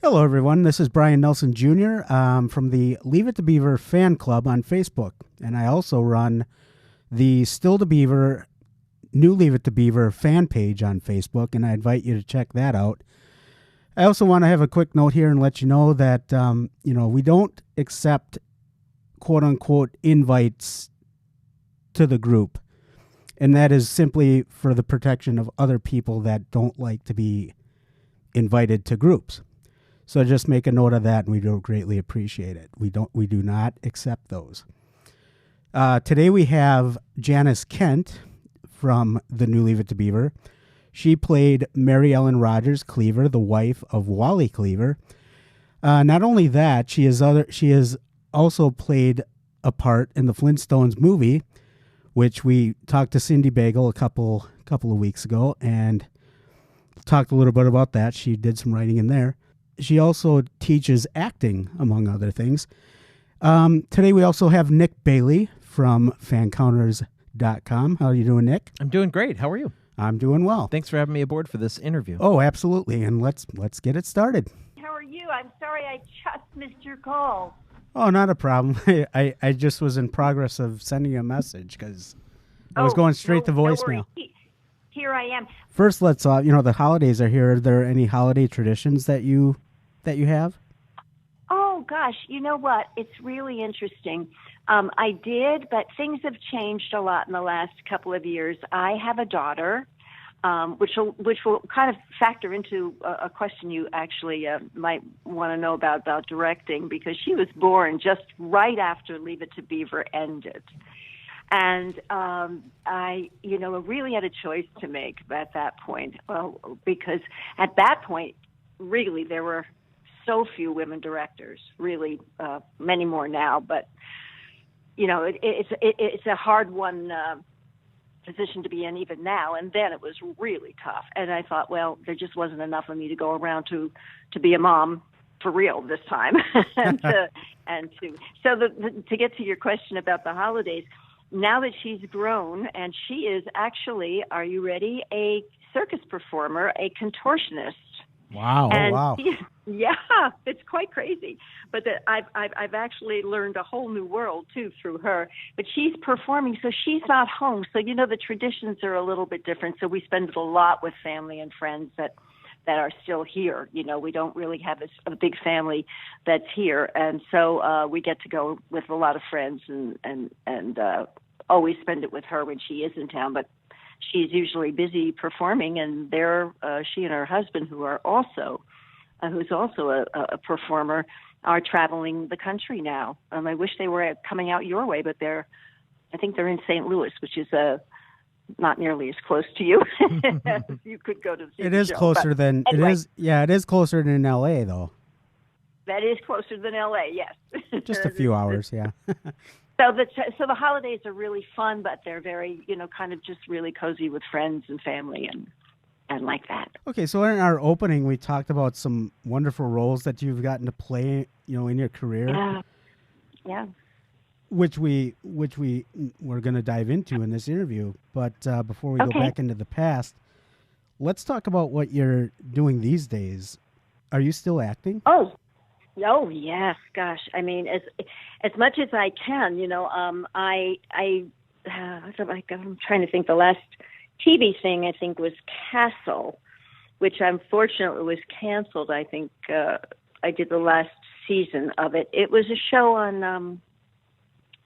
Hello, everyone. This is Brian Nelson Jr. From the Leave It To Beaver fan club on Facebook. And I also run the Still to Beaver, new Leave It To Beaver fan page on Facebook, and I invite you to check that out. I also want to have a quick note here and let you know that, we don't accept quote-unquote invites to the group. And that is simply for the protection of other people that don't like to be invited to groups. So just make a note of that, and we do greatly appreciate it. We do not accept those. Today we have Janice Kent from the new Leave It To Beaver. She played Mary Ellen Rogers Cleaver, the wife of Wally Cleaver. Not only that, she has also played a part in the Flintstones movie, which we talked to Cindy Bagel a couple of weeks ago and talked a little bit about that. She did some writing in there. She also teaches acting, among other things. Today we also have Nick Bailey from Fancounters.com. How are you doing, Nick? I'm doing great. How are you? I'm doing well. Thanks for having me aboard for this interview. Oh, absolutely. And let's get it started. How are you? I'm sorry I just missed your call. Oh, not a problem. I just was in progress of sending you a message because I was going straight to voicemail. No, here I am. First, let's the holidays are here. Are there any holiday traditions that you have? Oh gosh, you know what? It's really interesting. I did, but things have changed a lot in the last couple of years. I have a daughter, which will kind of factor into a question you actually might want to know about directing, because she was born just right after Leave It To Beaver ended. And I really had a choice to make at that point, because at that point, really, there were so few women directors, really many more now. But, it's a hard-won position to be in even now. And then it was really tough. And I thought, well, there just wasn't enough of me to go around to be a mom for real this time. To get to your question about the holidays, now that she's grown, and she is actually, are you ready, a circus performer, a contortionist. Wow! And wow! Yeah, it's quite crazy. But I've actually learned a whole new world too through her. But she's performing, so she's not home. So the traditions are a little bit different. So we spend it a lot with family and friends that are still here. We don't really have a big family that's here, and so we get to go with a lot of friends and always spend it with her when she is in town. But she's usually busy performing, and she and her husband, who's also a performer, are traveling the country now. I wish they were coming out your way, but I think they're in St. Louis, which is not nearly as close to you. You could go to see It is show. closer than anyway, it is. Yeah, it is closer than L.A. though. That is closer than L.A. Yes, just a few hours. Yeah. So the holidays are really fun, but they're very, kind of just really cozy with friends and family and like that. Okay, so in our opening, we talked about some wonderful roles that you've gotten to play, in your career. Yeah. Which we're going to dive into in this interview. But before we go back into the past, let's talk about what you're doing these days. Are you still acting? Oh yes, gosh. I mean, as much as I can, I'm trying to think. The last TV thing I think was Castle, which unfortunately was canceled. I think I did the last season of it. It was a show on.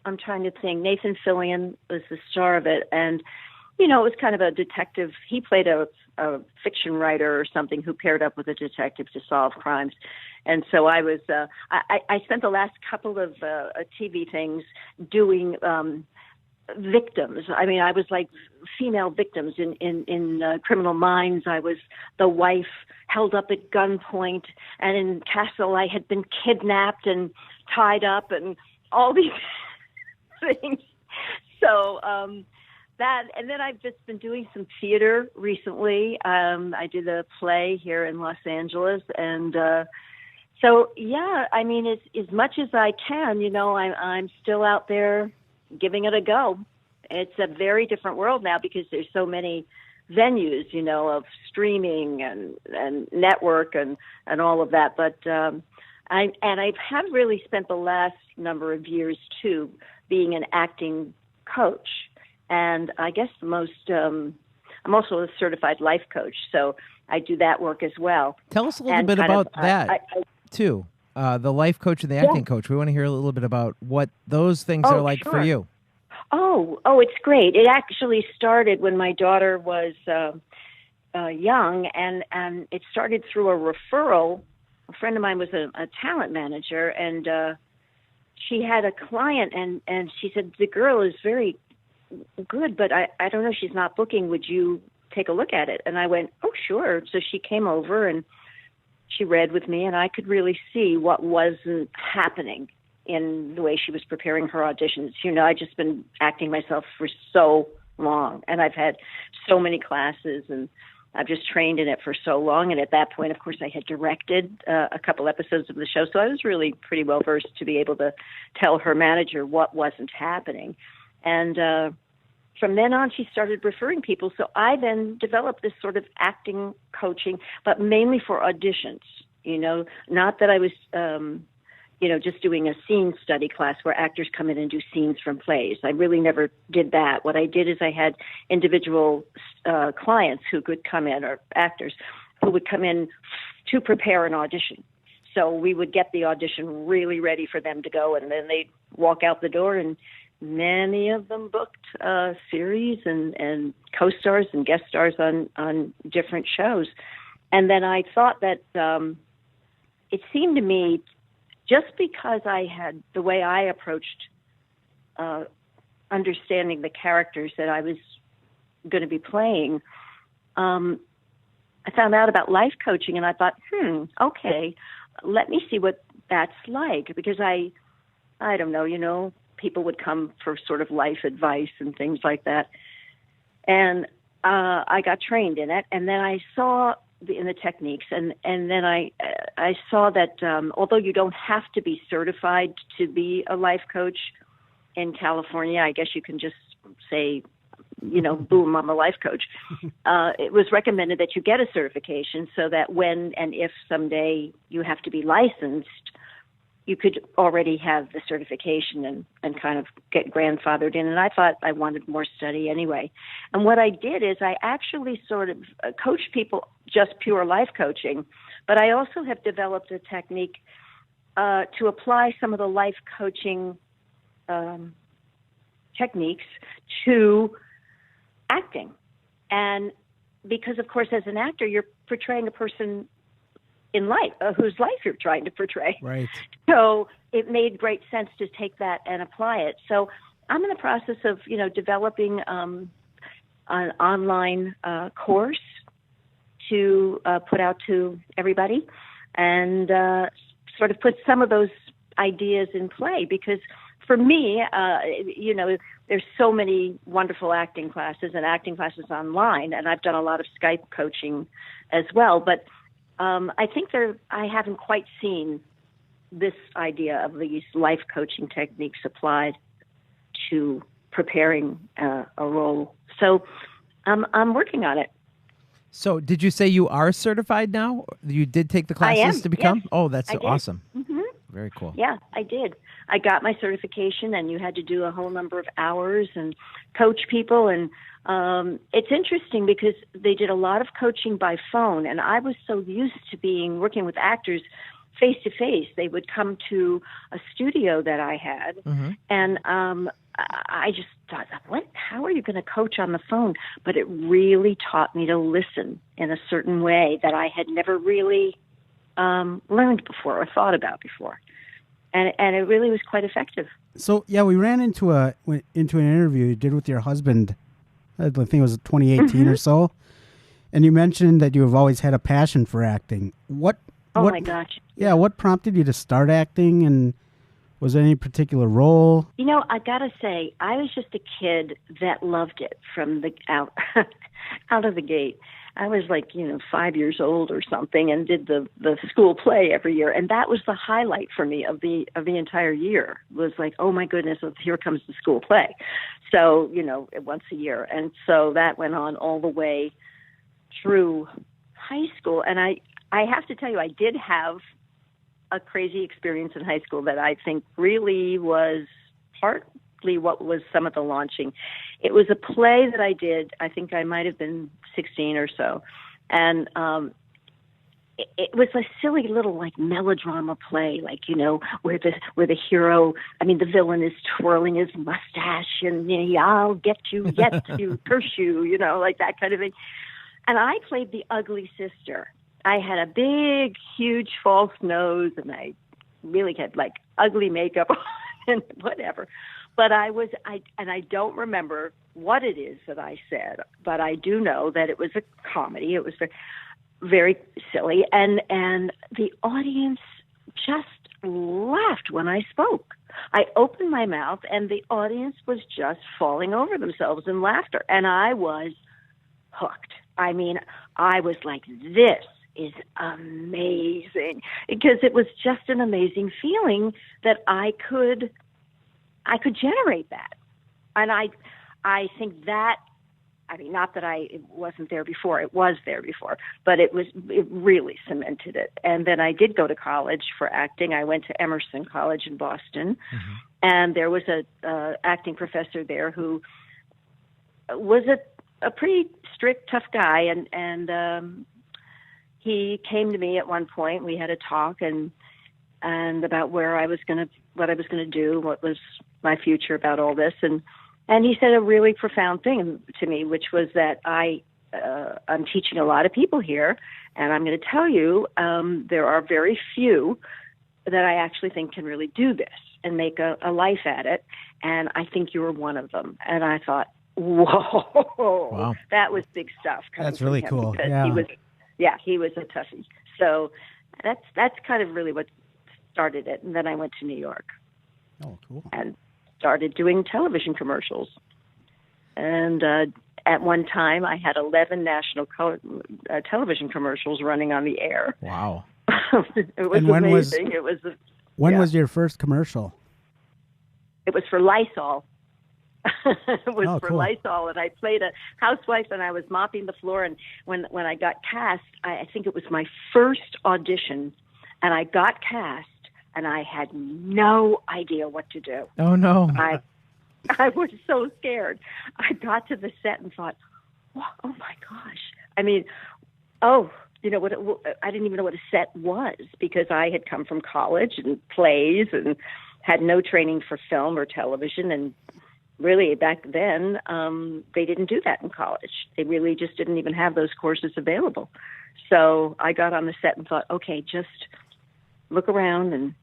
I'm trying to think. Nathan Fillion was the star of it, and it was kind of a detective. He played a fiction writer or something who paired up with a detective to solve crimes. And so I was, I spent the last couple of TV things doing victims. I mean, I was like female victims in Criminal Minds. I was the wife held up at gunpoint, and in Castle I had been kidnapped and tied up and all these things. So that, and then I've just been doing some theater recently. I did a play here in Los Angeles, and so yeah, I mean, as much as I can, I'm still out there giving it a go. It's a very different world now because there's so many venues, of streaming and network and all of that. But I have really spent the last number of years too being an acting coach, and I guess the most I'm also a certified life coach, so I do that work as well. Tell us a little bit about that too. The life coach and the acting coach. We want to hear a little bit about what those things are like for you. Oh, it's great. It actually started when my daughter was young, and it started through a referral. A friend of mine was a talent manager, and she had a client, and she said, the girl is very good, but I don't know, she's not booking. Would you take a look at it? And I went, oh, sure. So she came over, and she read with me, and I could really see what wasn't happening in the way she was preparing her auditions. I'd just been acting myself for so long, and I've had so many classes, and I've just trained in it for so long. And at that point, of course, I had directed a couple episodes of the show, so I was really pretty well versed to be able to tell her manager what wasn't happening. And from then on, she started referring people. So I then developed this sort of acting coaching, but mainly for auditions. Not that I was just doing a scene study class where actors come in and do scenes from plays. I really never did that. What I did is I had individual clients who could come in, or actors who would come in to prepare an audition. So we would get the audition really ready for them to go, and then they'd walk out the door, and many of them booked series and co-stars and guest stars on different shows. And then I thought that it seemed to me, just because I had the way I approached understanding the characters that I was going to be playing, I found out about life coaching, and I thought, okay, let me see what that's like. Because I don't know, people would come for sort of life advice and things like that. And I got trained in it, and then I saw in the techniques, and then I saw that although you don't have to be certified to be a life coach in California, I guess you can just say, boom, I'm a life coach. It was recommended that you get a certification so that when and if someday you have to be licensed, you could already have the certification and kind of get grandfathered in. And I thought I wanted more study anyway. And what I did is I actually sort of coach people just pure life coaching, but I also have developed a technique to apply some of the life coaching techniques to acting. And because, of course, as an actor, you're portraying a person in life, whose life you're trying to portray. Right. So it made great sense to take that and apply it. So I'm in the process of, developing an online course to put out to everybody, and sort of put some of those ideas in play. Because for me, there's so many wonderful acting classes online, and I've done a lot of Skype coaching as well. But I think I haven't quite seen this idea of these life coaching techniques applied to preparing a role. So I'm working on it. So did you say you are certified now? You did take the classes to become? Yes, oh, that's awesome. Mm-hmm. Very cool. Yeah, I did. I got my certification, and you had to do a whole number of hours and coach people. And it's interesting because they did a lot of coaching by phone, and I was so used to working with actors face to face. They would come to a studio that I had, and I just thought, how are you going to coach on the phone? But it really taught me to listen in a certain way that I had never really learned before or thought about before. And it really was quite effective. So, yeah, we ran into an interview you did with your husband, I think it was 2018 or so, and you mentioned that you have always had a passion for acting. My gosh. Yeah, what prompted you to start acting, and was there any particular role? I got to say, I was just a kid that loved it from the out of the gate. I was like, 5 years old or something, and did the school play every year. And that was the highlight for me of the entire year, was like, oh my goodness, here comes the school play. So, once a year. And so that went on all the way through high school. And I have to tell you, I did have a crazy experience in high school that I think really was partly what was some of the launching. It was a play that I did. I think I might have been 16 or so. And it was a silly little like melodrama play, like, where the hero, the villain is twirling his mustache and I'll get you, yet you, curse you, like that kind of thing. And I played the ugly sister. I had a big, huge false nose, and I really had like ugly makeup on and whatever. But I don't remember what it is that I said, but I do know that it was a comedy. It was very silly, and the audience just laughed when I spoke. I opened my mouth, and the audience was just falling over themselves in laughter, and I was hooked. I was like, this is amazing, because it was just an amazing feeling that I could generate that. And I think that, not that it wasn't there before, it was there before, but it really cemented it. And then I did go to college for acting. I went to Emerson College in Boston, and there was a acting professor there who was a pretty strict, tough guy, and he came to me at one point. We had a talk and about what I was going to do, what was my future about all this, and he said a really profound thing to me, which was that I'm teaching a lot of people here, and I'm going to tell you there are very few that I actually think can really do this and make a life at it, and I think you were one of them. And I thought, whoa, wow. That was big stuff. That's really cool. Yeah. He was a toughie. So that's kind of really what started it. And then I went to New York. Oh, cool. And started doing television commercials. And at one time, I had 11 national television commercials running on the air. Wow. It was amazing. When was your first commercial? It was for Lysol. It was for cool. Lysol, and I played a housewife, and I was mopping the floor. And when I got cast, I think it was my first audition, and I got cast, and I had no idea what to do. Oh no! I was so scared. I got to the set and thought, oh my gosh! I didn't even know what a set was, because I had come from college and plays and had no training for film or television, and really, back then, they didn't do that in college. They really just didn't even have those courses available. So I got on the set and thought, okay, just look around and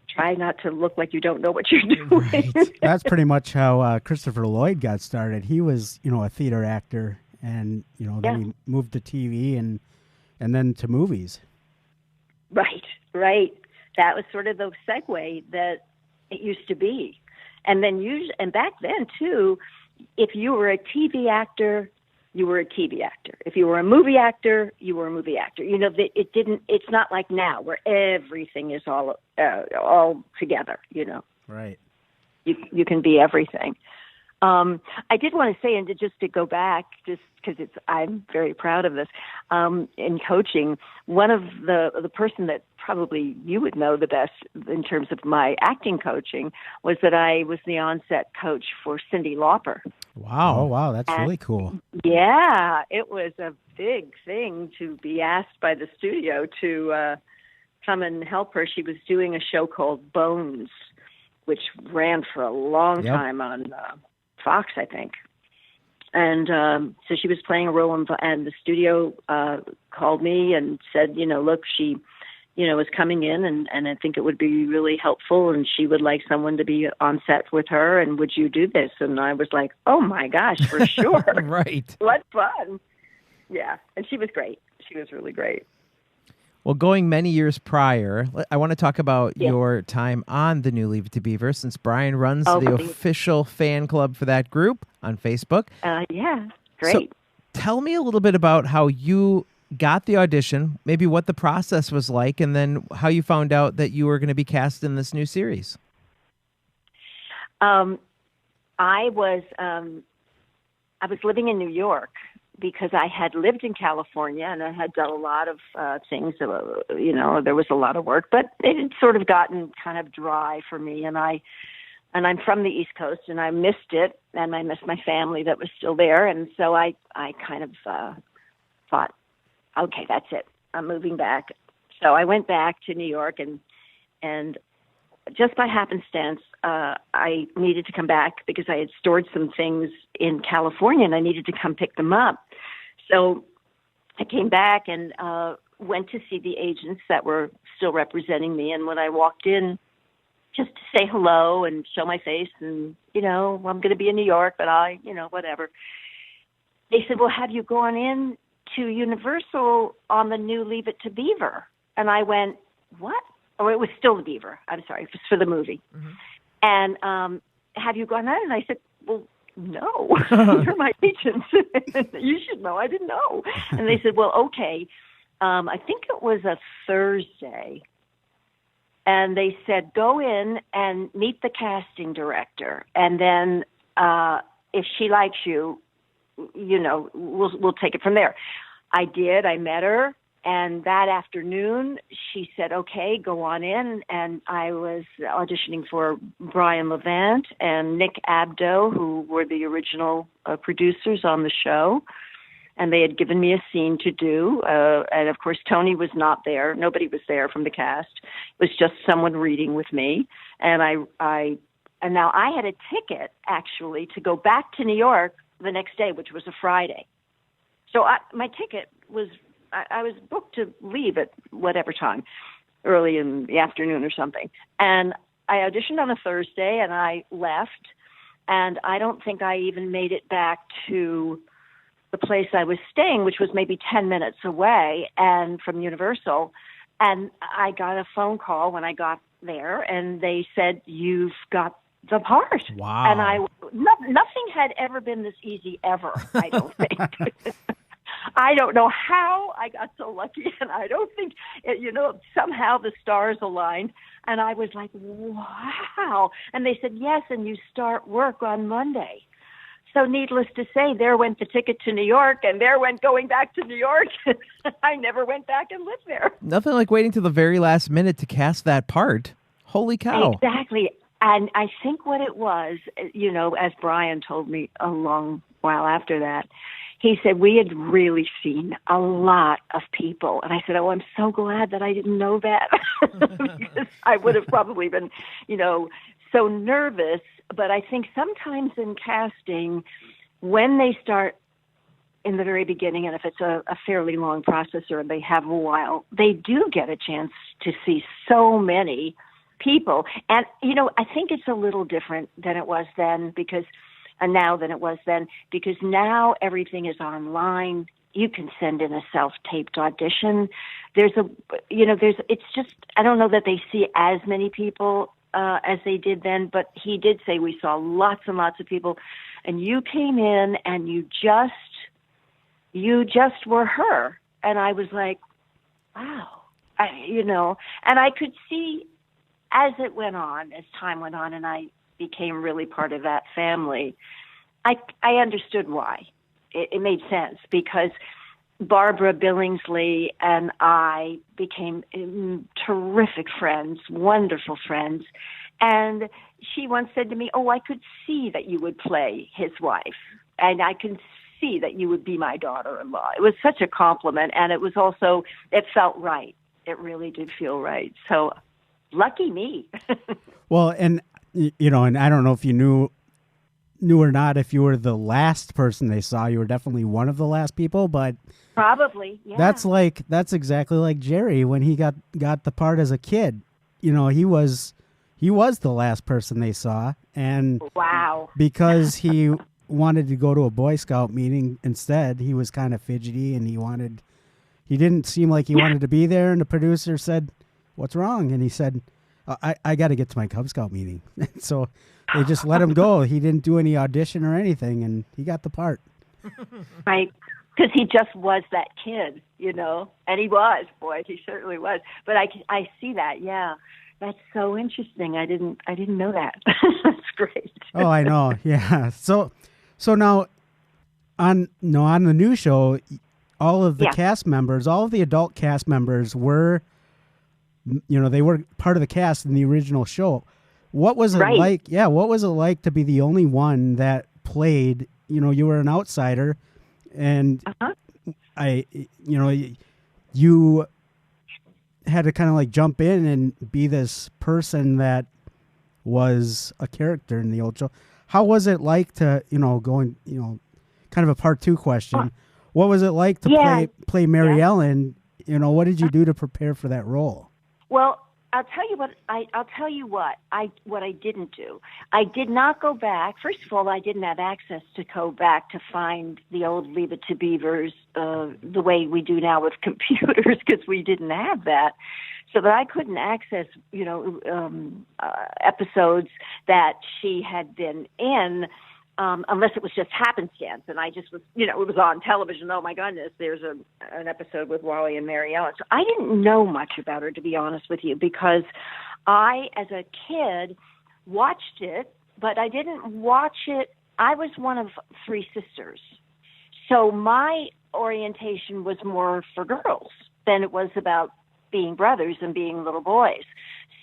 try not to look like you don't know what you're doing. Right. That's pretty much how Christopher Lloyd got started. He was, a theater actor, and, then he moved to TV and then to movies. Right. That was sort of the segue that it used to be. And then and back then too, if you were a TV actor, you were a TV actor. If you were a movie actor, you were a movie actor. It's not like now where everything is all together. Right. You can be everything. I did want to say, and to go back, just because I'm very proud of this, in coaching, one of the person that probably you would know the best in terms of my acting coaching was that I was the on-set coach for Cyndi Lauper. Wow. Oh, wow. That's really cool. Yeah. It was a big thing to be asked by the studio to come and help her. She was doing a show called Bones, which ran for a long time on Fox, I think. And so she was playing a role, and the studio called me and said, look, she, is coming in, and I think it would be really helpful, and she would like someone to be on set with her, and would you do this? And I was like, oh, my gosh, for sure. Right. What fun. Yeah, and she was great. She was really great. Well, going many years prior, I want to talk about your time on the new Leave It To Beaver, since Brian runs the official fan club for that group on Facebook. Yeah, great. So tell me a little bit about how you got the audition, maybe what the process was like, and then how you found out that you were going to be cast in this new series. I was living in New York because I had lived in California and I had done a lot of things. You know, there was a lot of work, but it had sort of gotten kind of dry for me. And I'm from the East Coast, and I missed it, and I missed my family that was still there. And so I kind of thought, okay, that's it. I'm moving back. So I went back to New York, and just by happenstance, I needed to come back because I had stored some things in California, and I needed to come pick them up. So I came back and went to see the agents that were still representing me. And when I walked in, just to say hello and show my face, and, you know, I'm going to be in New York, but whatever. They said, well, have you gone in to Universal on the new Leave It To Beaver? And I went, what? Oh, it was still the Beaver. I'm sorry, it was for the movie. Mm-hmm. And have you gone in? And I said, well, no, you're my agents. You should know. I didn't know. And they said, well, okay. I think it was a Thursday. And they said, go in and meet the casting director. And then if she likes you, you know, we'll take it from there. I did. I met her. And that afternoon, she said, okay, go on in. And I was auditioning for Brian Levant and Nick Abdo, who were the original producers on the show. And they had given me a scene to do. And, of course, Tony was not there. Nobody was there from the cast. It was just someone reading with me. And and now I had a ticket, actually, to go back to New York the next day, which was a Friday. So my ticket was, I was booked to leave at whatever time, early in the afternoon or something. And I auditioned on a Thursday, and I left. And I don't think I even made it back to the place I was staying, which was maybe 10 minutes away and from Universal. And I got a phone call when I got there, and they said, you've got the part. Wow. And nothing had ever been this easy ever, I don't think. I don't know how I got so lucky, and I don't think, somehow the stars aligned. And I was like, wow. And they said, yes, and you start work on Monday. So needless to say, there went the ticket to New York, and there went going back to New York. I never went back and lived there. Nothing like waiting till the very last minute to cast that part. Holy cow. Exactly. And I think what it was, as Brian told me a long while after that, he said, we had really seen a lot of people. And I said, oh, I'm so glad that I didn't know that. Because I would have probably been, so nervous. But I think sometimes in casting, when they start in the very beginning, and if it's a fairly long process or they have a while, they do get a chance to see so many people. And, I think it's a little different than it was then now than it was then, because now everything is online. You can send in a self-taped audition. It's just, I don't know that they see as many people as they did then, but he did say we saw lots and lots of people, and you came in and you just were her. And I was like, wow, and I could see as time went on, and I became really part of that family, I understood why. It made sense, because Barbara Billingsley and I became terrific friends, wonderful friends. And she once said to me, oh, I could see that you would play his wife, and I can see that you would be my daughter-in-law. It was such a compliment, and it felt right. It really did feel right. So lucky me. Well, and and I don't know if you knew or not, if you were the last person they saw. You were definitely one of the last people, but probably, yeah. That's exactly like Jerry when he got the part as a kid. He was the last person they saw, and wow, because he wanted to go to a Boy Scout meeting instead, he was kind of fidgety, and he didn't seem like he wanted to be there, and the producer said, "What's wrong?" And he said, I got to get to my Cub Scout meeting. So they just let him go. He didn't do any audition or anything, and he got the part. because he just was that kid, and he was, boy, he certainly was. But I see that, yeah. That's so interesting. I didn't know that. That's great. Oh, I know. Yeah. So now on the new show, all of the cast members, all of the adult cast members were, they were part of the cast in the original show. What was it like? Yeah. What was it like to be the only one that played, you were an outsider and you had to kind of like jump in and be this person that was a character in the old show. How was it like to, going, kind of a part two question. What was it like to play Mary Ellen? What did you do to prepare for that role? Well, I'll tell you what I didn't do. I did not go back. First of all, I didn't have access to go back to find the old Leave It To Beavers the way we do now with computers, because we didn't have that. So that I couldn't access, episodes that she had been in, unless it was just happenstance. And I just was, it was on television. Oh my goodness, there's an episode with Wally and Mary Ellen. So I didn't know much about her, to be honest with you, because I, as a kid, watched it, but I didn't watch it. I was one of three sisters. So my orientation was more for girls than it was about being brothers and being little boys.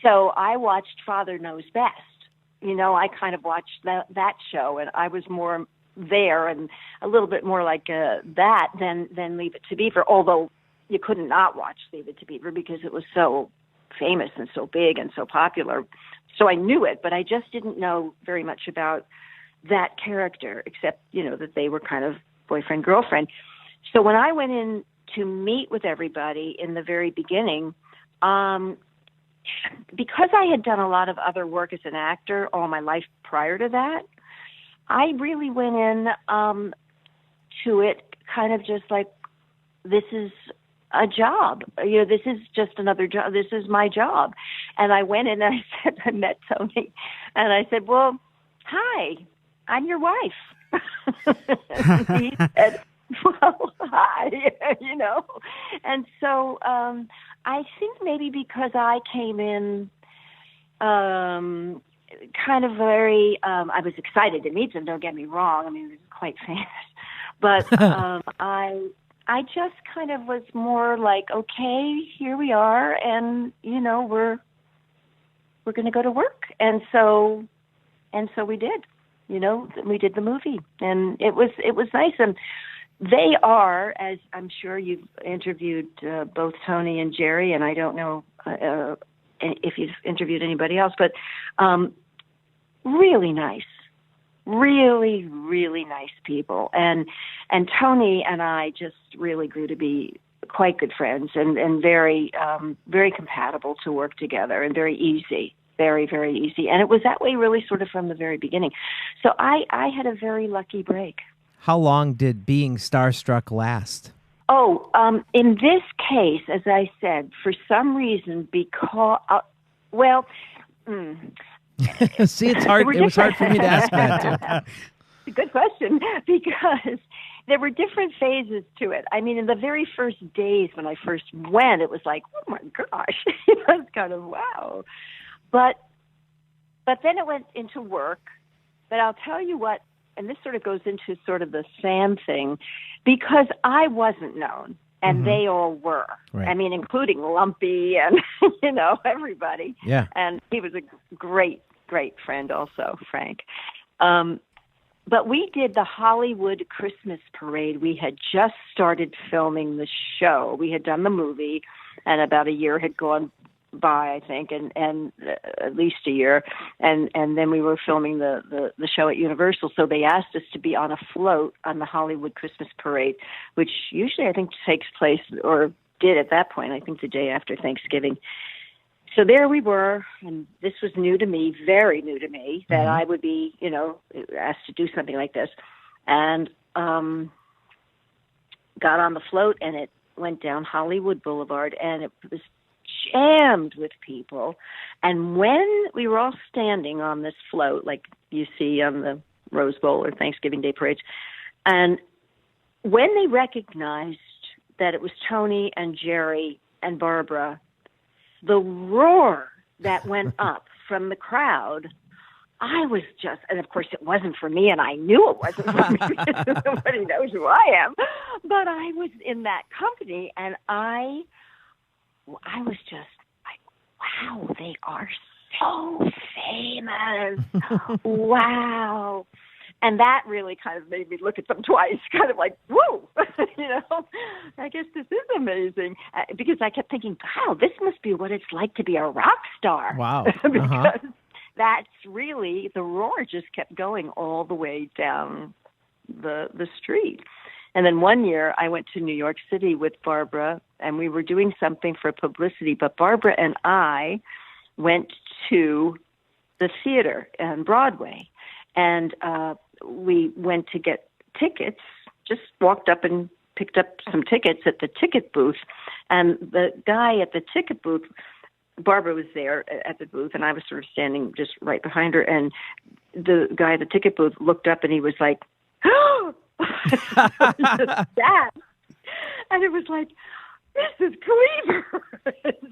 So I watched Father Knows Best. I kind of watched that show, and I was more there and a little bit more like that than Leave It To Beaver, although you couldn't not watch Leave It To Beaver because it was so famous and so big and so popular. So I knew it, but I just didn't know very much about that character, except, that they were kind of boyfriend, girlfriend. So when I went in to meet with everybody in the very beginning, because I had done a lot of other work as an actor all my life prior to that, I really went in to it kind of just like, this is a job. This is just another job. This is my job. And I went in and I met Tony, and I said, well, hi, I'm your wife. And he said, well, hi, And so I think maybe because I came in kind of very, I was excited to meet them, don't get me wrong. I mean, it was quite famous. But I just kind of was more like, okay, here we are, and, we're going to go to work. And so we did, we did the movie, and it was nice. And they are, as I'm sure you've interviewed both Tony and Jerry, and I don't know if you've interviewed anybody else, but really nice, really, really nice people. And Tony and I just really grew to be quite good friends and very, very compatible to work together, and very easy. Very, very easy. And it was that way really sort of from the very beginning. So I had a very lucky break. How long did being starstruck last? Oh, in this case, as I said, for some reason, because, See, it's hard. It was hard for me to ask that, too. It's a good question, because there were different phases to it. I mean, in the very first days when I first went, it was like, oh my gosh, it was kind of wow. But then it went into work. But I'll tell you what, and this sort of goes into sort of the Sam thing, because I wasn't known, and they all were. Right. I mean, including Lumpy and, everybody. Yeah. And he was a great, great friend also, Frank. But we did the Hollywood Christmas Parade. We had just started filming the show. We had done the movie, and about a year had gone by, I think, and at least a year, and then we were filming the show at Universal. So they asked us to be on a float on the Hollywood Christmas Parade, which usually I think takes place, or did at that point, I think the day after Thanksgiving. So there we were, and this was new to me, very new to me, that I would be, asked to do something like this, and got on the float, and it went down Hollywood Boulevard, and it was jammed with people. And when we were all standing on this float, like you see on the Rose Bowl or Thanksgiving Day parades, and when they recognized that it was Tony and Jerry and Barbara, the roar that went up from the crowd, I was just, and of course it wasn't for me, and I knew it wasn't for me because nobody knows who I am, but I was in that company, and I was just like, wow, they are so famous. Wow. And that really kind of made me look at them twice, kind of like, whoa, I guess this is amazing. Because I kept thinking, wow, this must be what it's like to be a rock star. Wow. Because that's really, the roar just kept going all the way down the street. And then one year I went to New York City with Barbara, and we were doing something for publicity, but Barbara and I went to the theater on Broadway. And we went to get tickets, just walked up and picked up some tickets at the ticket booth. And the guy at the ticket booth, Barbara was there at the booth, and I was sort of standing just right behind her. And the guy at the ticket booth looked up, and he was like, oh! That. And it was like, Mrs. Cleaver.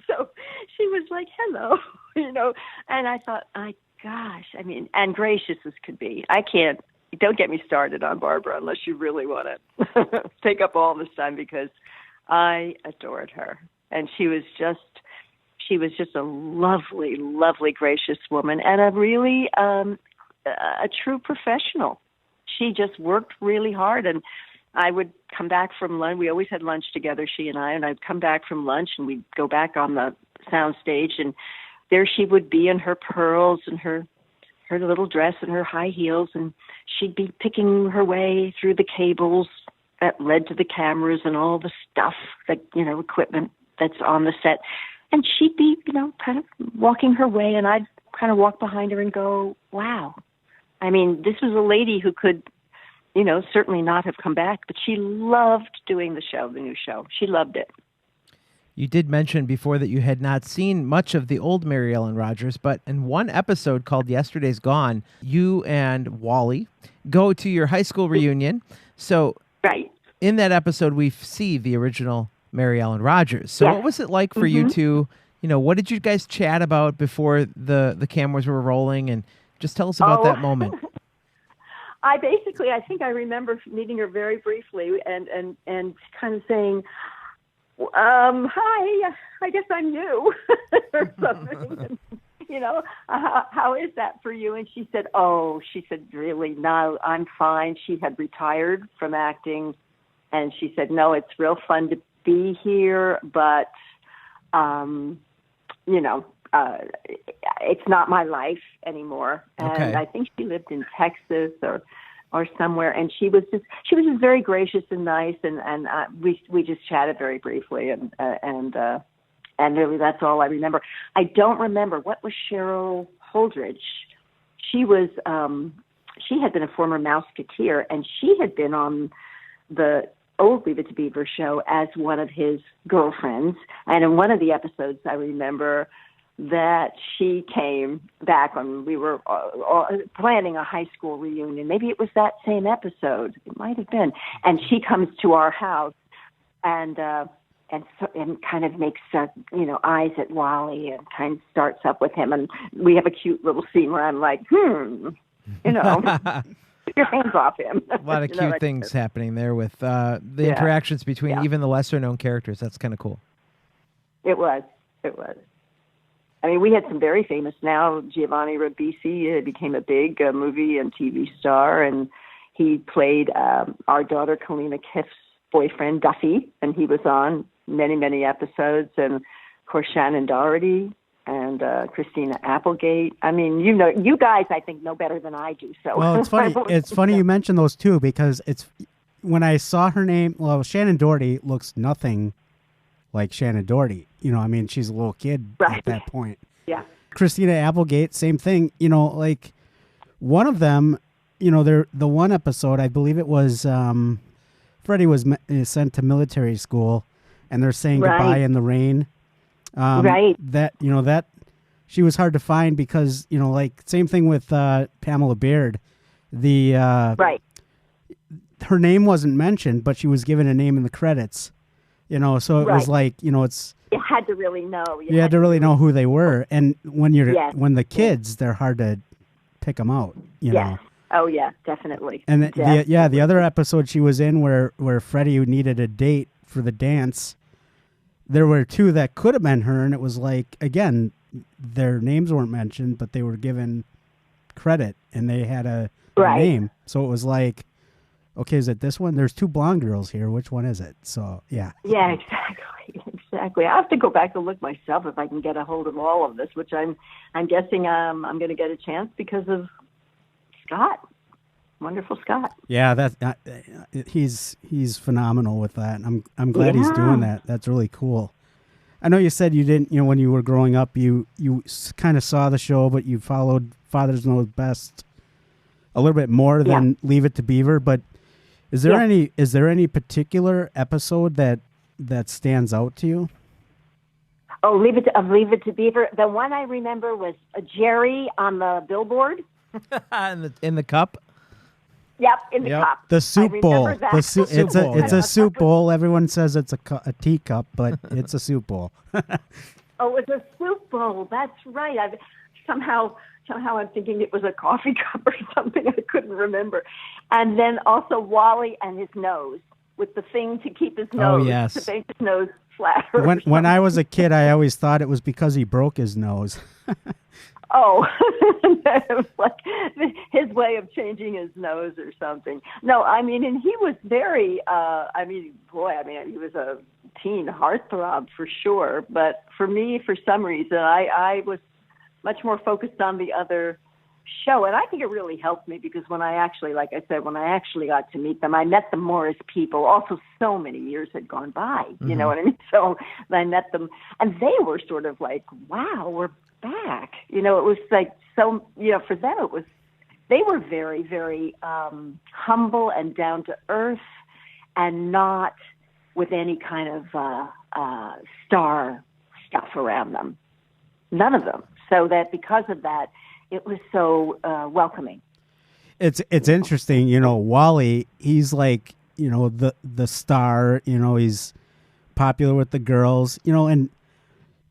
So she was like, hello, and I thought, gosh, I mean, and gracious as could be. Don't get me started on Barbara unless you really want to take up all this time, because I adored her. And she was just a lovely, lovely, gracious woman, and a really, a true professional. She just worked really hard, and I would come back from lunch. We always had lunch together, she and I'd come back from lunch, and we'd go back on the sound stage, and there she would be in her pearls and her little dress and her high heels, and she'd be picking her way through the cables that led to the cameras and all the stuff, that, equipment that's on the set. And she'd be, kind of walking her way, and I'd kind of walk behind her and go, wow. I mean, this was a lady who could, certainly not have come back, but she loved doing the show, the new show. She loved it. You did mention before that you had not seen much of the old Mary Ellen Rogers, but in one episode called Yesterday's Gone, you and Wally go to your high school reunion. So right. In that episode, we see the original Mary Ellen Rogers. So what was it like for you two? What did you guys chat about before the cameras were rolling? And just tell us about that moment. I think I remember meeting her very briefly and kind of saying, hi, I guess I'm new or something. And, how is that for you? And she said, really, no, I'm fine. She had retired from acting, and she said, no, it's real fun to be here, but, it's not my life anymore. And okay. I think she lived in Texas or somewhere, and she was just very gracious and nice, and we just chatted very briefly, and really that's all I remember. I don't remember, what was Cheryl Holdridge? She was she had been a former Mouseketeer, and she had been on the old Leave It To Beaver show as one of his girlfriends, and in one of the episodes I remember that she came back when we were planning a high school reunion. Maybe it was that same episode. It might have been. And she comes to our house and kind of makes eyes at Wally and kind of starts up with him. And we have a cute little scene where I'm like, get your hands off him. A lot of cute things happening there with the interactions between even the lesser known characters. That's kind of cool. It was. I mean, we had some very famous now. Giovanni Ribisi became a big movie and TV star, and he played our daughter Kalina Kiff's boyfriend, Duffy, and he was on many, many episodes. And, of course, Shannon Doherty and Christina Applegate. I mean, you guys, I think, know better than I do. So. Well, it's funny. It's funny you mentioned those two, because when I saw her name, Shannon Doherty looks nothing like Shannon Doherty. I mean, she's a little kid at that point. Yeah. Christina Applegate, same thing. Like one of them, the one episode, I believe it was Freddie was sent to military school, and they're saying goodbye in the rain. Right. That that she was hard to find because like same thing with Pamela Beard. The her name wasn't mentioned, but she was given a name in the credits. So it was like, it's you had to really know. You had to really know who they were, and when when the kids, they're hard to pick them out. You know. Oh yeah, definitely. And the other episode she was in where Freddie needed a date for the dance, there were two that could have been her, and it was like, again, their names weren't mentioned, but they were given credit and they had a name. So it was like, okay, is it this one? There's two blonde girls here. Which one is it? So yeah. Yeah, exactly. I have to go back and look myself if I can get a hold of all of this, which I'm guessing I'm going to get a chance because of Scott. Wonderful Scott. Yeah, he's phenomenal with that. I'm glad he's doing that. That's really cool. I know you said you didn't, when you were growing up, you kind of saw the show, but you followed Fathers Know Best a little bit more than Leave It to Beaver. But is there any particular episode that stands out to you? Oh, Leave It to Beaver. The one I remember was Jerry on the billboard in the cup. Yep, in the cup. The soup bowl. It's a soup bowl. Everyone says it's a teacup, but it's a soup bowl. Oh, it's a soup bowl. That's right. Somehow I'm thinking it was a coffee cup or something. I couldn't remember. And then also Wally and his nose with the thing to keep his nose. Oh, yes. To make his nose flatter. When I was a kid, I always thought it was because he broke his nose. Oh, it was like his way of changing his nose or something. No, I mean, and he was very, he was a teen heartthrob for sure. But for me, for some reason, I was much more focused on the other show. And I think it really helped me because when I actually got to meet them, I met them more as people. Also, so many years had gone by, you know what I mean? So I met them, and they were sort of like, wow, we're back. It was like, so, for them they were very, very humble and down to earth and not with any kind of star stuff around them. None of them. So that because of that, it was so welcoming. It's interesting, Wally, he's like, the star, he's popular with the girls, and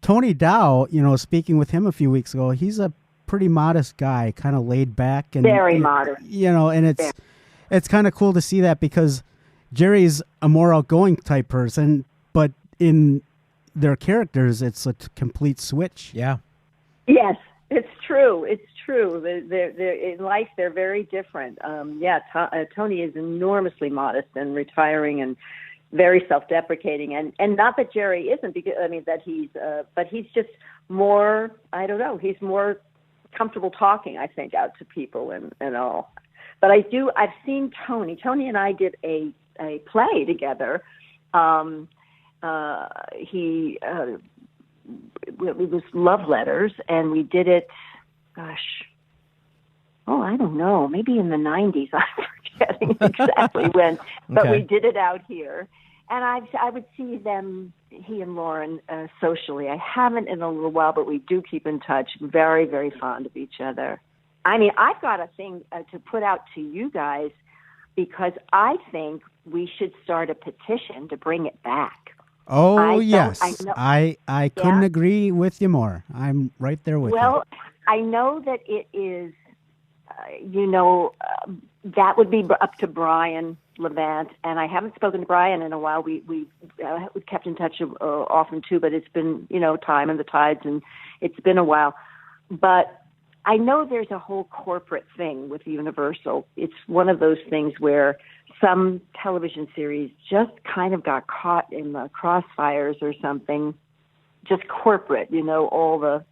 Tony Dow, speaking with him a few weeks ago, he's a pretty modest guy, kind of laid back and very modest. And it's kind of cool to see that because Jerry's a more outgoing type person, but in their characters, it's a complete switch. Yeah. Yes, it's true. It's true. They're in life, they're very different. Tony is enormously modest and retiring and very self-deprecating, and not that Jerry isn't, because but he's just more, I don't know, he's more comfortable talking, I think, out to people and all. But I've seen Tony and I did a play together. It was Love Letters, and we did it, I don't know, maybe in the 90s. I'm forgetting exactly when, but we did it out here. And I would see them, he and Lauren, socially. I haven't in a little while, but we do keep in touch. Very, very fond of each other. I mean, I've got a thing to put out to you guys because I think we should start a petition to bring it back. Oh, yes. I couldn't agree with you more. I'm right there with you. Well, I know that it is, that would be up to Brian Levant, and I haven't spoken to Brian in a while. We've kept in touch often, too, but it's been, time and the tides, and it's been a while. But I know there's a whole corporate thing with Universal. It's one of those things where some television series just kind of got caught in the crossfires or something, just corporate, all the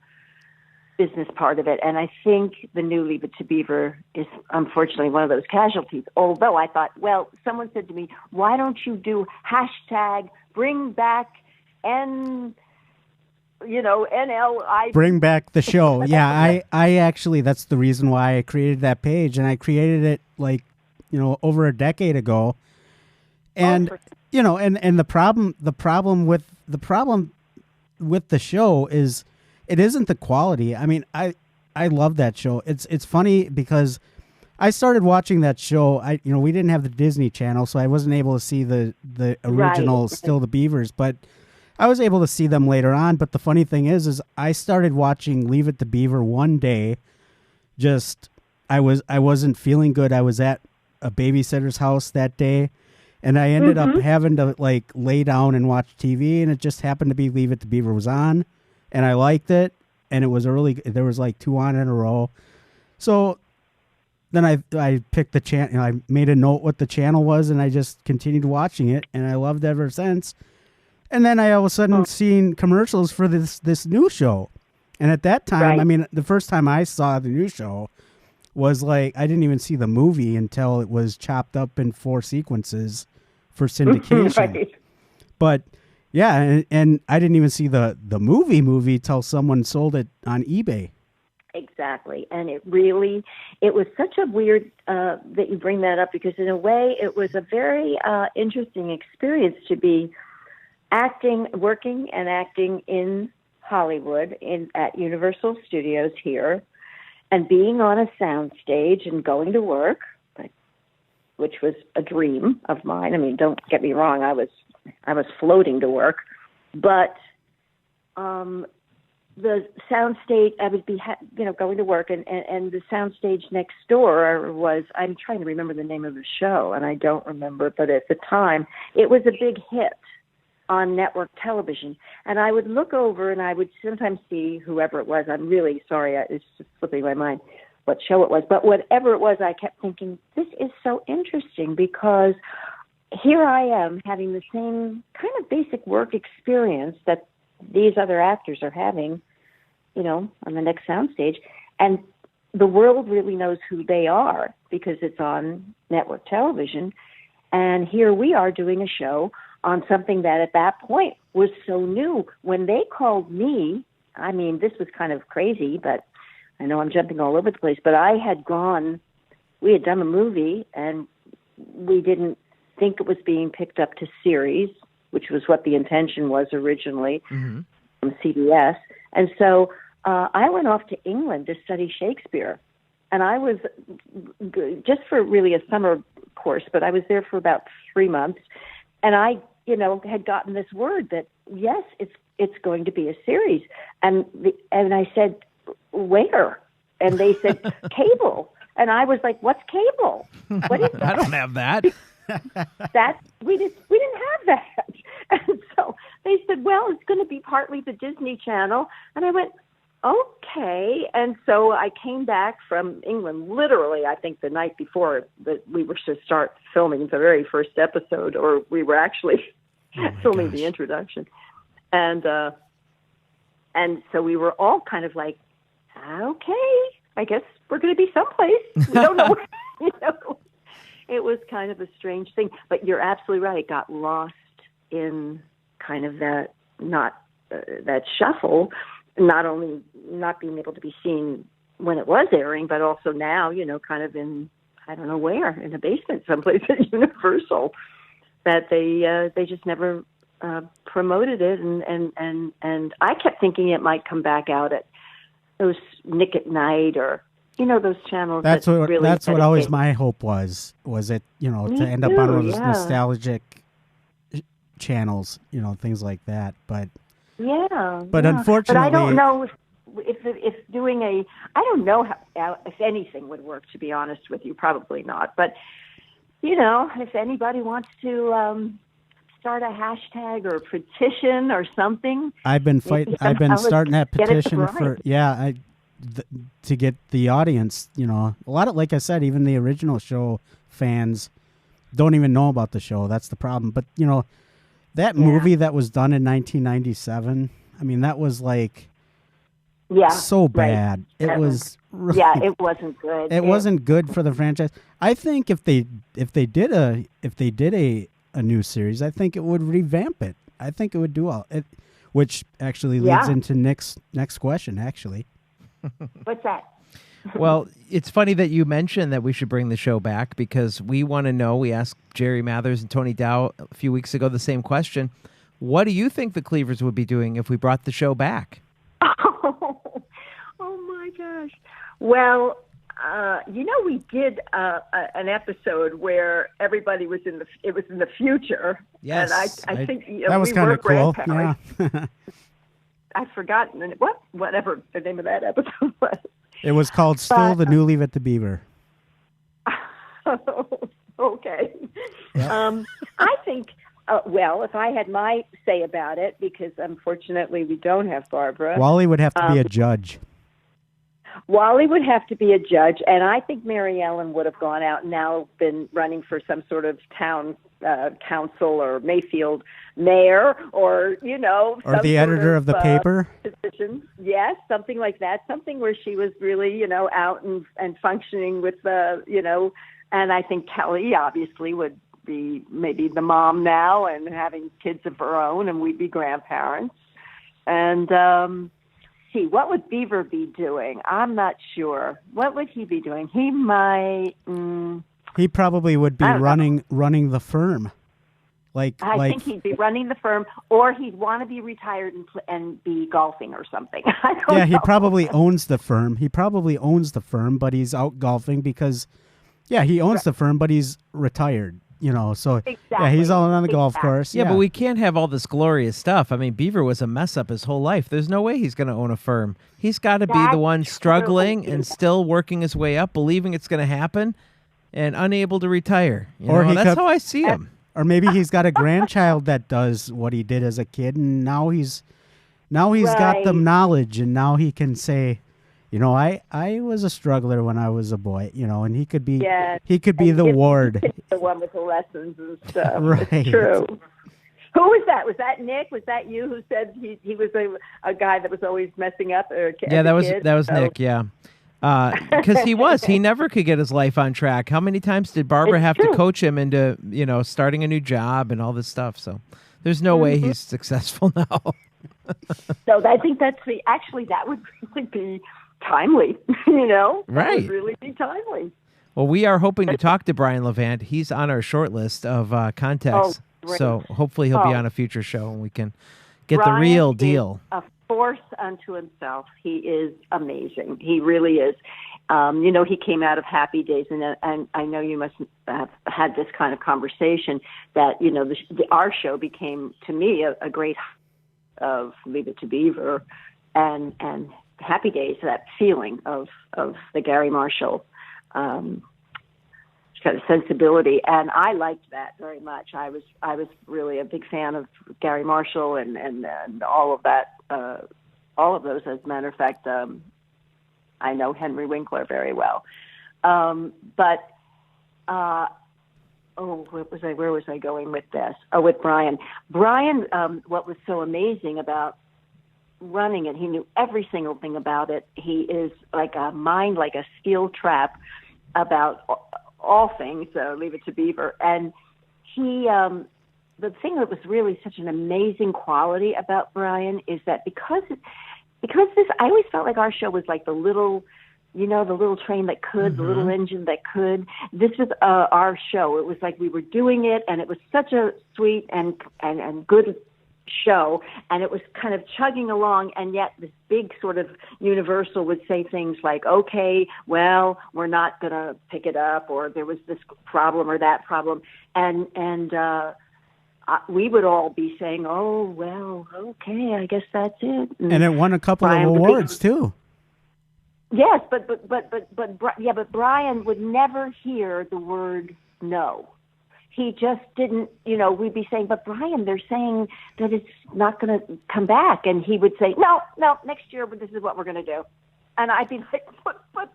business part of it. And I think the new Leave It to Beaver is unfortunately one of those casualties. Although I thought, well, someone said to me, why don't you do hashtag bring back NLI? Bring back the show. Yeah, I actually, that's the reason why I created that page. And I created it over a decade ago. And, and the problem with the show is, it isn't the quality. I mean, I love that show. It's funny because I started watching that show. We didn't have the Disney Channel, so I wasn't able to see the original Right. Still the Beavers, but I was able to see them later on. But the funny thing is I started watching Leave It to Beaver one day. Just I wasn't feeling good. I was at a babysitter's house that day, and I ended up having to like lay down and watch TV, and it just happened to be Leave It to Beaver was on, and I liked it, and it was early. There was like 2 on in a row, so then I picked the channel. I made a note what the channel was, and I just continued watching it, and I loved it ever since. And then I all of a sudden seen commercials for this new show, and at that time, Right. I mean, the first time I saw the new show was like I didn't even see the movie until it was chopped up in 4 sequences for syndication. Right. But yeah, and I didn't even see the movie till someone sold it on eBay. Exactly. And it was such a weird that you bring that up, because in a way it was a very interesting experience to be working and acting in Hollywood at Universal Studios here, and being on a soundstage and going to work, which was a dream of mine. I mean, don't get me wrong, I was floating to work, but the soundstage, I would be going to work, and the soundstage next door was, I'm trying to remember the name of the show, and I don't remember, but at the time it was a big hit on network television. And I would look over and I would sometimes see whoever it was. I'm really sorry, it's just slipping my mind what show it was. But whatever it was, I kept thinking, this is so interesting, because here I am having the same kind of basic work experience that these other actors are having, on the next soundstage. And the world really knows who they are because it's on network television. And here we are doing a show on something that at that point was so new. When they called me, I mean, this was kind of crazy, but I know I'm jumping all over the place, but we had done a movie, and we didn't think it was being picked up to series, which was what the intention was originally from CBS. And so I went off to England to study Shakespeare. And I was just for really a summer course, but I was there for about 3 months. And I, had gotten this word that, yes, it's going to be a series. And I said, where? And they said, cable. And I was like, what's cable? What is that? I don't have that. We didn't have that. And so they said, well, it's going to be partly the Disney Channel. And I went, okay. And so I came back from England, literally, I think the night before that we were to start filming the very first episode, or we were actually filming the introduction. And so we were all kind of like, okay, I guess we're going to be someplace. We don't know where, It was kind of a strange thing. But you're absolutely right. It got lost in kind of that, that shuffle, not only not being able to be seen when it was airing, but also now, kind of in, I don't know where, in the basement someplace at Universal, that they just never promoted it. And I kept thinking it might come back out at those Nick at Night, or, those channels. That's what always my hope was it, to end up on those nostalgic channels, things like that. But unfortunately, but I don't know if doing I don't know how, if anything would work, to be honest with you. Probably not. But if anybody wants to start a hashtag or a petition or something, I've been starting that petition for to get the audience. A lot of, like I said, even the original show fans don't even know about the show. That's the problem. But that movie that was done in 1997, I mean, that was like so bad. Right. It was really, it wasn't good. It wasn't good for the franchise. I think if they did a new series, I think it would revamp it. I think it would do all it, which actually leads into next question. Actually, what's that? Well, it's funny that you mentioned that we should bring the show back, because we want to know. We asked Jerry Mathers and Tony Dow a few weeks ago the same question. What do you think the Cleavers would be doing if we brought the show back? Oh my gosh. Well, We did an episode where everybody was in the future. Yes, and I think that was kind of cool. Yeah. I've forgotten whatever the name of that episode was. It was called "Still the New Leave It to Beaver." Okay. Yep. I think. If I had my say about it, because unfortunately we don't have Barbara. Wally would have to be a judge. Wally would have to be a judge, and I think Mary Ellen would have gone out and now been running for some sort of town council or Mayfield mayor, or or the editor of the paper position. Yes, something like that. Something where she was really out and functioning with And I think Kelly obviously would be maybe the mom now and having kids of her own, and we'd be grandparents. And what would Beaver be doing? I'm not sure. What would he be doing? He might. He probably would be running the firm. I think he'd be running the firm, or he'd want to be retired and be golfing or something. I don't know. He probably owns the firm. But he's out golfing because, he owns the firm, but he's retired. So exactly. He's all on the golf course. Yeah, but we can't have all this glorious stuff. I mean, Beaver was a mess up his whole life. There's no way he's going to own a firm. He's got to be the one struggling and still working his way up, believing it's going to happen, and unable to retire. That's how I see him. Or maybe he's got a grandchild that does what he did as a kid, and now he's got the knowledge, and now he can say, I was a struggler when I was a boy, and he could be the ward. The one with the lessons and stuff. Right. It's true. Who was that? Was that Nick? Was that you who said he was a guy that was always messing up? That was Nick. Yeah. Because he never could get his life on track. How many times did Barbara have to coach him into, starting a new job and all this stuff? So there's no way he's successful now. So I think that would really be timely, Right. That would really be timely. Well, we are hoping to talk to Brian Levant. He's on our short list of contacts. So hopefully he'll be on a future show and we can get the real deal. Is a force unto himself. He is amazing. He really is. He came out of Happy Days, and I know you must have had this kind of conversation that, our show became, to me, a great of Leave It to Beaver and Happy Days, that feeling of the Gary Marshall kind of sensibility, and I liked that very much. I was really a big fan of Gary Marshall and all of that, all of those. As a matter of fact, I know Henry Winkler very well, where was I going with this? Oh, with Brian. Brian, what was so amazing about running it, he knew every single thing about it. He is like a mind, like a steel trap about all things. Leave It to Beaver. And he, the thing that was really such an amazing quality about Brian is that because this, I always felt like our show was like the little train that could, the little engine that could. This was our show. It was like we were doing it, and it was such a sweet and good show, and it was kind of chugging along, and yet this big sort of Universal would say things like, okay, well, we're not going to pick it up, or there was this problem or that problem, and we would all be saying, oh, well, okay, I guess that's it. And it won a couple of awards too. Yes, but Brian would never hear the word no. He just didn't, we'd be saying, but Brian, they're saying that it's not going to come back. And he would say, no, next year, this is what we're going to do. And I'd be like, but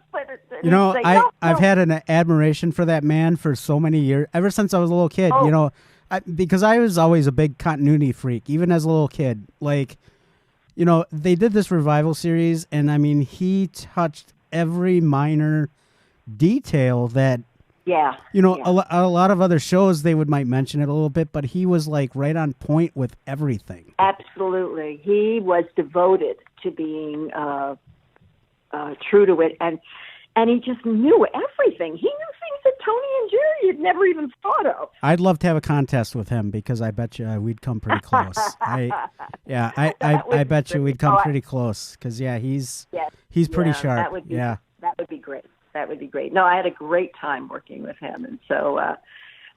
I've had an admiration for that man for so many years, ever since I was a little kid, because I was always a big continuity freak, even as a little kid. Like, they did this revival series, and I mean, he touched every minor detail that, a lot of other shows, they might mention it a little bit, but he was like right on point with everything. Absolutely. He was devoted to being true to it, and he just knew everything. He knew things that Tony and Jerry had never even thought of. I'd love to have a contest with him because I bet you we'd come pretty close. I bet you we'd come pretty close because he's pretty sharp. That would be great. That would be great. No, I had a great time working with him, and so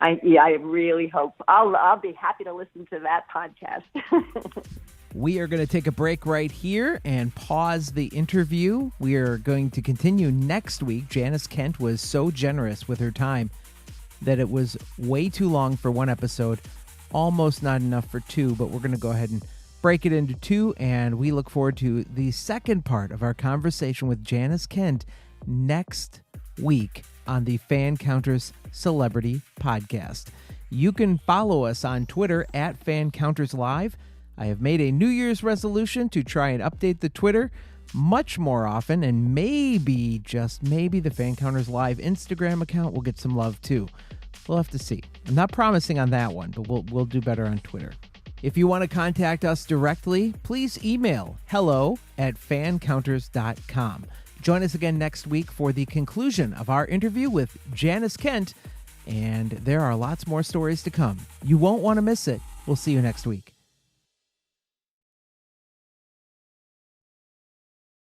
I really hope I'll be happy to listen to that podcast. We are going to take a break right here and pause the interview. We are going to continue next week. Janice Kent was so generous with her time that it was way too long for one episode, almost not enough for two, but we're going to go ahead and break it into two, and we look forward to the second part of our conversation with Janice Kent next week on the Fancounters Celebrity Podcast. You can follow us on Twitter at Fancounters Live. I have made a New Year's resolution to try and update the Twitter much more often, and maybe, just maybe, the Fancounters Live Instagram account will get some love too. We'll have to see. I'm not promising on that one, but we'll do better on Twitter. If you want to contact us directly, please email hello@fancounters.com. Join us again next week for the conclusion of our interview with Janice Kent, and there are lots more stories to come. You won't want to miss it. We'll see you next week.